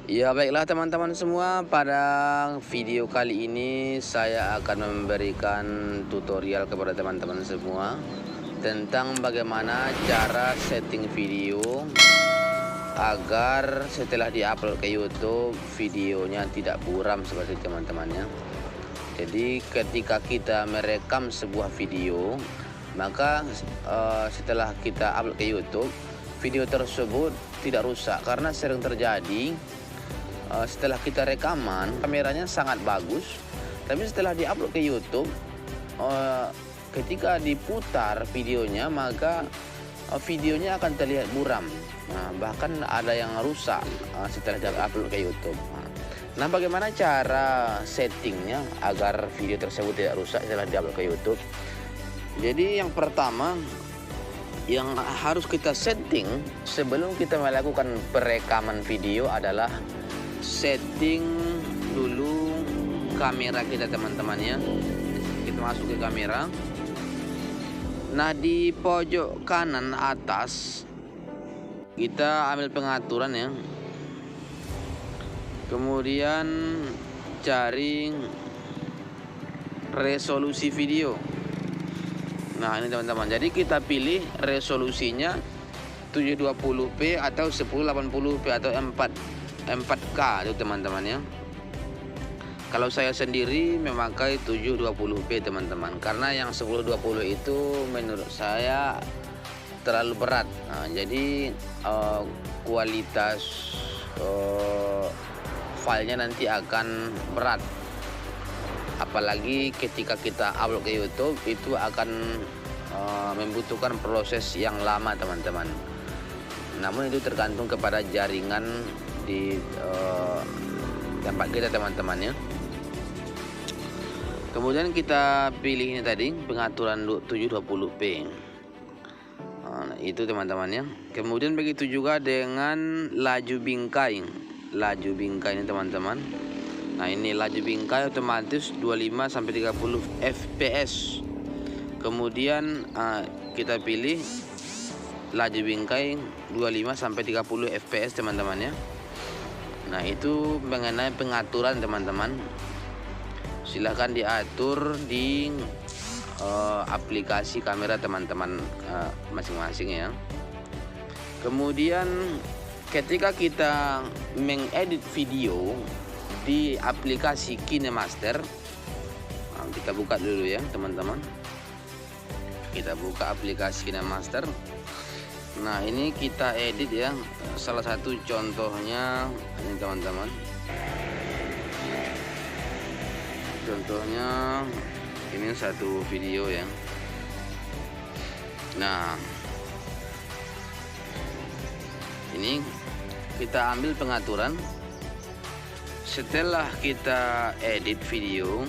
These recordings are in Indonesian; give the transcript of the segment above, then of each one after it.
Ya baiklah teman-teman semua, pada video kali ini saya akan memberikan tutorial kepada teman-teman semua tentang bagaimana cara setting video agar setelah diupload ke YouTube videonya tidak buram seperti teman-temannya. Jadi ketika kita merekam sebuah video, maka setelah kita upload ke YouTube, video tersebut tidak rusak karena sering terjadi. Setelah kita rekaman, kameranya sangat bagus, tapi setelah diupload ke YouTube, ketika diputar videonya, maka videonya akan terlihat buram. Bahkan ada yang rusak setelah diupload ke YouTube. Nah, bagaimana cara settingnya agar video tersebut tidak rusak setelah diupload ke YouTube? Jadi yang pertama yang harus kita setting sebelum kita melakukan perekaman video adalah setting dulu kamera kita teman-teman ya. Kita masuk ke kamera. Nah, di pojok kanan atas kita ambil pengaturan ya. Kemudian cari resolusi video. Nah, ini teman-teman. Jadi kita pilih resolusinya 720p atau 1080p atau 4K itu teman-teman ya. Kalau saya sendiri memakai 720p teman-teman, karena yang 1020 itu menurut saya terlalu berat. Jadi kualitas filenya nanti akan berat, apalagi ketika kita upload ke YouTube itu akan membutuhkan proses yang lama teman-teman. Namun itu tergantung kepada jaringan di tempat kita teman-teman ya. Kemudian kita pilih ini tadi pengaturan 720p. Nah, itu teman-teman ya. Kemudian begitu juga dengan laju bingkai. Laju bingkai ini teman-teman. Nah, ini laju bingkai otomatis 25 sampai 30 fps. Kemudian kita pilih laju bingkai 25 sampai 30 fps teman-teman ya. Nah, itu mengenai pengaturan teman-teman. Silahkan diatur di aplikasi kamera teman-teman masing-masing ya. Kemudian ketika kita mengedit video di aplikasi KineMaster, kita buka dulu ya teman-teman. Kita buka aplikasi KineMaster. Nah, ini kita edit ya. Salah satu contohnya ini teman-teman. Contohnya ini satu video ya. Nah, ini kita ambil pengaturan. Setelah kita edit video,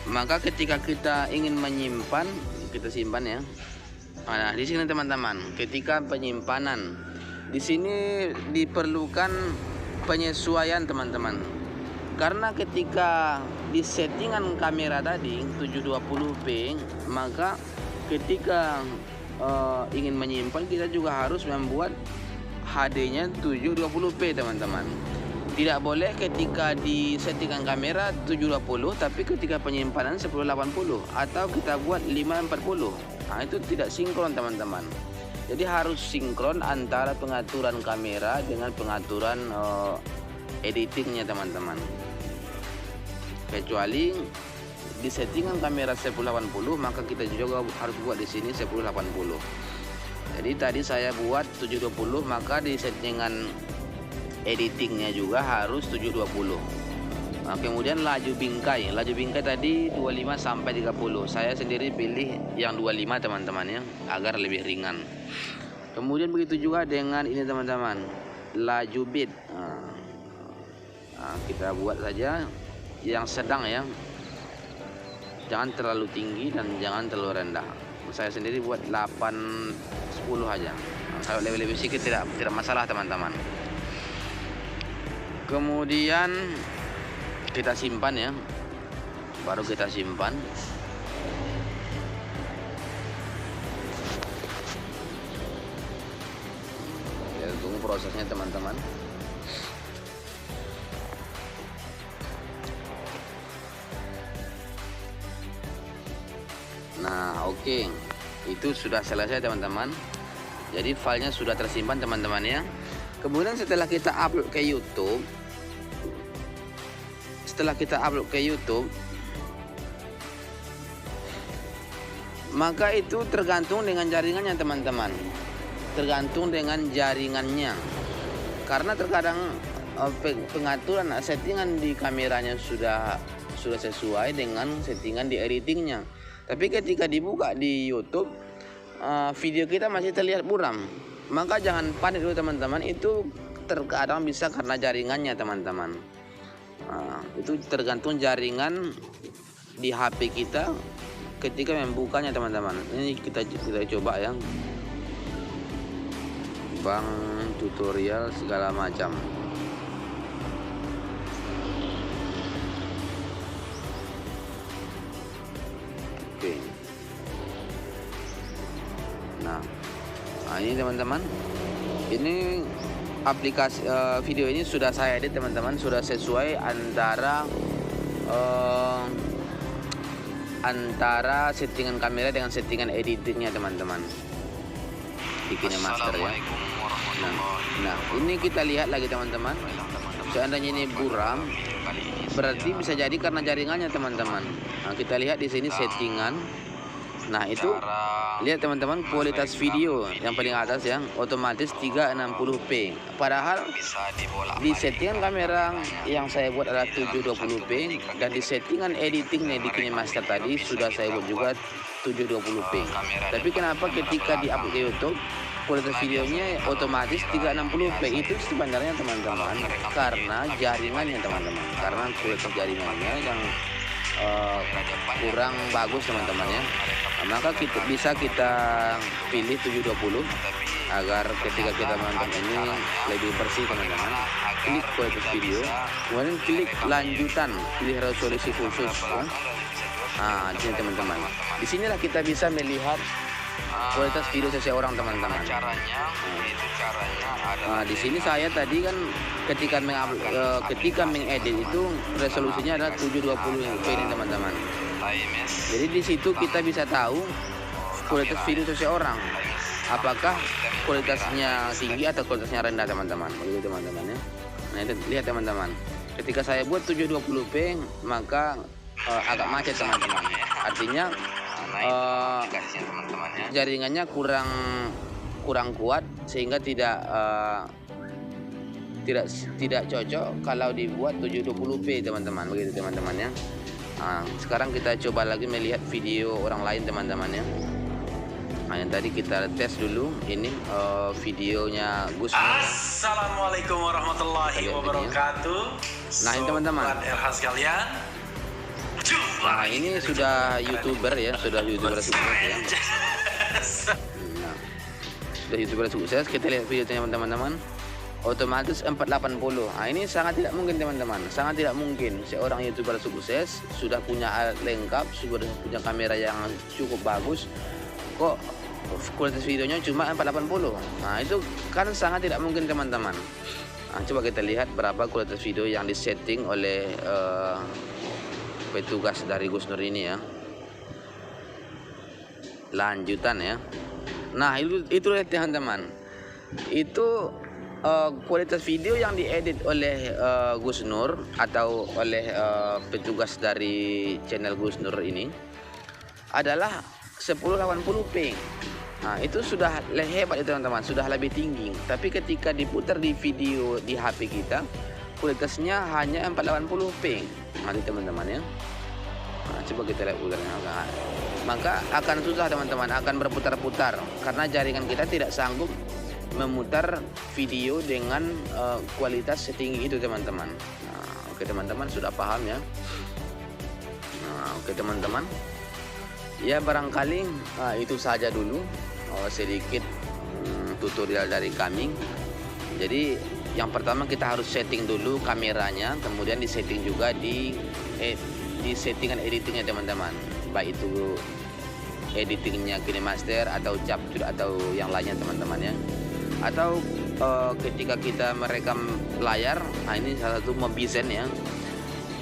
maka ketika kita ingin menyimpan, kita simpan ya. Nah, di sini teman-teman, ketika penyimpanan, di sini diperlukan penyesuaian teman-teman. Karena ketika di settingan kamera tadi 720p, maka ketika ingin menyimpan kita juga harus membuat HD-nya 720p teman-teman. Tidak boleh ketika di settingan kamera 720 tapi ketika penyimpanan 1080 atau kita buat 540. Nah, itu tidak sinkron teman-teman. Jadi harus sinkron antara pengaturan kamera dengan pengaturan editingnya teman-teman. Kecuali di settingan kamera 1080, maka kita juga harus buat di sini 1080. Jadi tadi saya buat 720, maka di settingan editingnya juga harus 720. Nah, kemudian laju bingkai tadi 25 sampai 30. Saya sendiri pilih yang 25 teman-teman ya, agar lebih ringan. Kemudian begitu juga dengan ini teman-teman, laju bit. Nah, kita buat saja yang sedang ya, jangan terlalu tinggi dan jangan terlalu rendah. Saya sendiri buat 8-10 aja. Kalau lebih sedikit tidak masalah teman-teman. Kemudian kita simpan ya, baru kita simpan. Kita tunggu prosesnya teman-teman. Nah, oke. Itu sudah selesai teman-teman. Jadi filenya sudah tersimpan teman-teman ya. Kemudian setelah kita upload ke YouTube, maka itu tergantung dengan jaringannya teman-teman. Tergantung dengan jaringannya. Karena terkadang pengaturan settingan di kameranya sudah sesuai dengan settingan di editingnya. Tapi ketika dibuka di YouTube, video kita masih terlihat buram. Maka jangan panik dulu teman-teman. Itu terkadang bisa karena jaringannya teman-teman. Itu tergantung jaringan di HP kita ketika membukanya teman-teman. Ini kita coba ya. Bang tutorial segala macam. Oke. Nah, ini teman-teman. Ini aplikasi video ini sudah saya edit teman-teman, sudah sesuai antara settingan kamera dengan settingan editingnya teman-teman di KineMaster ya. Nah, ini kita lihat lagi teman-teman. Seandainya ini buram, berarti bisa jadi karena jaringannya teman-teman. Nah, kita lihat di sini settingan. Nah, itu lihat teman-teman, kualitas video yang paling atas ya, otomatis 360p. Padahal di settingan kamera yang saya buat adalah 720p, dan di settingan editingnya di KineMaster tadi sudah saya buat juga 720p. Tapi kenapa ketika di-upload ke YouTube kualitas videonya otomatis 360p? Itu sebenarnya teman-teman karena jaringannya teman-teman, karena kualitas jaringannya yang kurang bagus teman-teman ya. Maka bisa kita pilih 720 agar ketika kita menonton ini lebih bersih teman-teman. Klik kualitas video, kemudian klik lanjutan, pilih resolusi khusus ya. Nah, di sini teman-teman, di sinilah kita bisa melihat kualitas video seseorang teman-teman. Nah, di sini saya tadi kan ketika mengedit itu resolusinya adalah 720p ini teman-teman. Jadi di situ kita bisa tahu kualitas video seseorang, apakah kualitasnya tinggi atau kualitasnya rendah teman-teman. Begitu teman-teman ya. Nah, itu lihat teman-teman. Ketika saya buat 720p maka agak macet teman-teman. Artinya jaringannya kurang kuat sehingga tidak cocok kalau dibuat 720p teman-teman. Begitu teman-teman ya. Nah, sekarang kita coba lagi melihat video orang lain teman-teman ya. Nah, yang tadi kita tes dulu ini videonya Gus Nur. Assalamualaikum warahmatullahi wabarakatuh. Nah, ini teman-teman. sekalian. Nah, ini sudah YouTuber ya, sudah YouTuber sukses ya. Nah, sudah YouTuber sukses. Kita lihat videonya teman-teman. Otomatis 480. Nah, ini sangat tidak mungkin teman-teman, sangat tidak mungkin seorang YouTuber sukses sudah punya alat lengkap, sudah punya kamera yang cukup bagus, kok kualitas videonya cuma 480. Nah, itu kan sangat tidak mungkin teman-teman. Nah, coba kita lihat berapa kualitas video yang disetting oleh petugas dari Gus Nur ini ya. Lanjutan ya. Nah, itu lihat teman-teman. Itu kualitas video yang diedit oleh Gus Nur atau oleh petugas dari channel Gus Nur ini adalah 1080p. Nah, itu sudah hebat ya teman-teman, sudah lebih tinggi. Tapi ketika diputar di video di HP kita, kualitasnya hanya 480p. Nanti teman-teman ya. Nah, coba kita lihat putarnya. Maka akan susah teman-teman, akan berputar-putar karena jaringan kita tidak sanggup memutar video dengan kualitas setinggi itu teman-teman. Nah, oke teman-teman, sudah paham ya. Nah, oke teman-teman, ya barangkali itu saja dulu sedikit tutorial dari kami. Jadi yang pertama kita harus setting dulu kameranya, kemudian disetting juga di settingan editingnya teman-teman, baik itu editingnya KineMaster atau Capture atau yang lainnya teman-teman ya, atau ketika kita merekam layar, nah ini salah satu mobizen ya.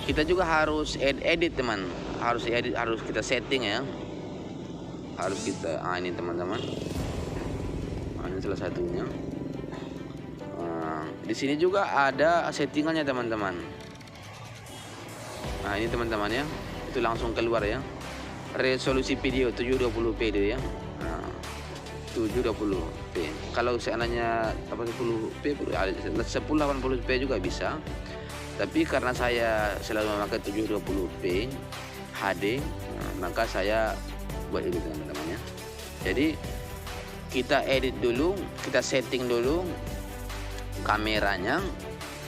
Kita juga harus edit teman, harus edit, harus kita setting ya, harus kita. Ini teman-teman, ini salah satunya. Di sini juga ada settingannya teman-teman. Nah ini teman-teman ya, itu langsung keluar ya. Resolusi video 720p itu ya. 720p. Kalau seandainya 80p, 1080p juga bisa. Tapi karena saya selalu memakai 720p HD, maka saya buat itu teman-teman ya. Jadi kita edit dulu, kita setting dulu kameranya,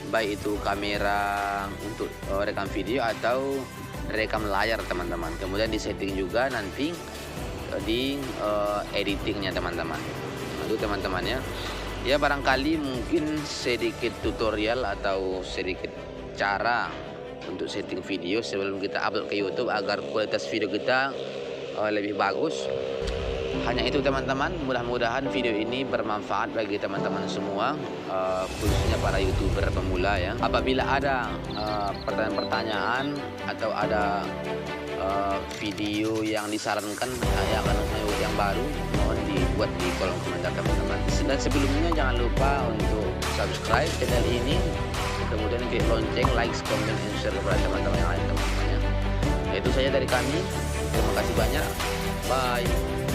baik itu kamera untuk rekam video atau rekam layar teman-teman. Kemudian disetting juga nanti di editingnya teman-teman. Itu teman-teman ya. Ya barangkali mungkin sedikit tutorial atau sedikit cara untuk setting video sebelum kita upload ke YouTube agar kualitas video kita lebih bagus. Hanya itu teman-teman, mudah-mudahan video ini bermanfaat bagi teman-teman semua, khususnya para YouTuber pemula ya. Apabila ada pertanyaan-pertanyaan atau ada video yang disarankan yang baru, mohon dibuat di kolom komentar teman-teman. Dan sebelumnya jangan lupa untuk subscribe channel ini, kemudian klik lonceng, like, comment, and share kepada teman-teman yang lain teman-teman ya. Itu saja dari kami. Terima kasih banyak. Bye.